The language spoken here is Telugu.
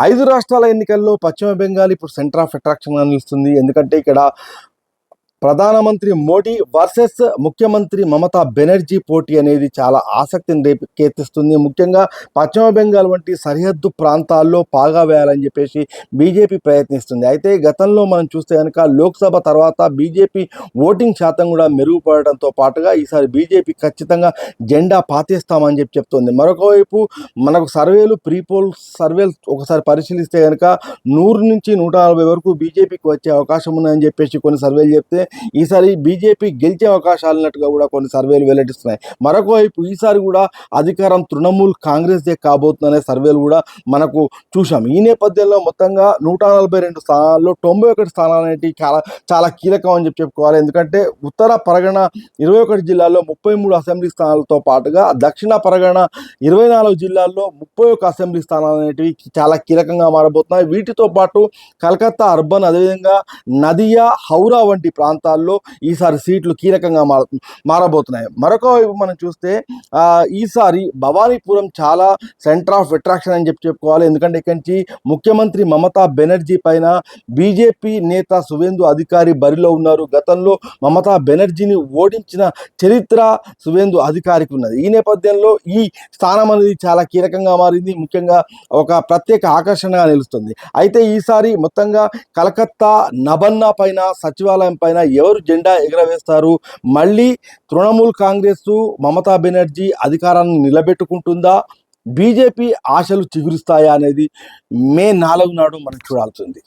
5 రాష్ట్రాల ఎన్నికల్లో పశ్చిమ బెంగాల్ ఇప్పుడు సెంటర్ ఆఫ్ అట్రాక్షన్‌గా నిలుస్తుంది. ఎందుకంటే ఇక్కడ ప్రధానమంత్రి మోడీ వర్సెస్ ముఖ్యమంత్రి మమతా బెనర్జీ పోటీ అనేది చాలా ఆసక్తిని రేకెత్తిస్తుంది. ముఖ్యంగా పశ్చిమ బెంగాల్ వంటి సరిహద్దు ప్రాంతాల్లో పాగా వేయాలని చెప్పేసి బీజేపీ ప్రయత్నిస్తుంది. అయితే గతంలో మనం చూస్తే కనుక లోక్సభ తర్వాత బీజేపీ ఓటింగ్ శాతం కూడా మెరుగుపడడంతో పాటుగా ఈసారి బీజేపీ ఖచ్చితంగా జెండా పాతేస్తామని చెప్తోంది. మరొక వైపు మనకు సర్వేలు ప్రీపోల్ సర్వేలు ఒకసారి పరిశీలిస్తే కనుక 100 నుంచి 140 వరకు బీజేపీకి వచ్చే అవకాశం ఉందని చెప్పేసి కొన్ని సర్వేలు చెప్తే ఈసారి బీజేపీ గెలిచే అవకాశాలు ఉన్నట్టుగా కూడా కొన్ని సర్వేలు వెల్లడిస్తున్నాయి. మరొక వైపు ఈసారి కూడా అధికారం తృణమూల్ కాంగ్రెస్దే కాబోతుందనే సర్వేలు కూడా మనకు చూసాం. ఈ నేపథ్యంలో మొత్తంగా 142 స్థానాల్లో 91 స్థానాలు అనేవి చాలా కీలకం అని చెప్పుకోవాలి. ఎందుకంటే ఉత్తర పరగణ 21 జిల్లాల్లో 33 అసెంబ్లీ స్థానాలతో పాటుగా దక్షిణ పరగణ 24 జిల్లాల్లో 31 అసెంబ్లీ స్థానాలు అనేటివి చాలా కీలకంగా మారబోతున్నాయి. వీటితో పాటు కలకత్తా అర్బన్, అదేవిధంగా నదియా, హౌరా వంటి ప్రాంతాల్లో ఈసారి సీట్లు కీలకంగా మారబోతున్నాయి. మరొక వైపు మనం చూస్తే ఈసారి భవానీపురం చాలా సెంటర్ ఆఫ్ అట్రాక్షన్ అని చెప్పుకోవాలి. ఎందుకంటే ఇక్కడి నుంచి ముఖ్యమంత్రి మమతా బెనర్జీ పైన బీజేపీ నేత సువేందు అధికారి బరిలో ఉన్నారు. గతంలో మమతా బెనర్జీని ఓడించిన చరిత్ర సువేందు అధికారికి ఉన్నది. ఈ నేపథ్యంలో ఈ స్థానం అనేది చాలా కీలకంగా మారింది. ముఖ్యంగా ఒక ప్రత్యేక ఆకర్షణగా నిలుస్తుంది. అయితే ఈసారి మొత్తంగా కలకత్తా నబన్నా పైన, సచివాలయం పైన ఎవరు జెండా ఎగరవేస్తారు? మళ్ళీ తృణమూల్ కాంగ్రెస్ మమతా బెనర్జీ అధికారాన్ని నిలబెట్టుకుంటుందా? బీజేపీ ఆశలు చిగురుస్తాయా అనేది మే 4 నాడు మనం చూడాల్సింది.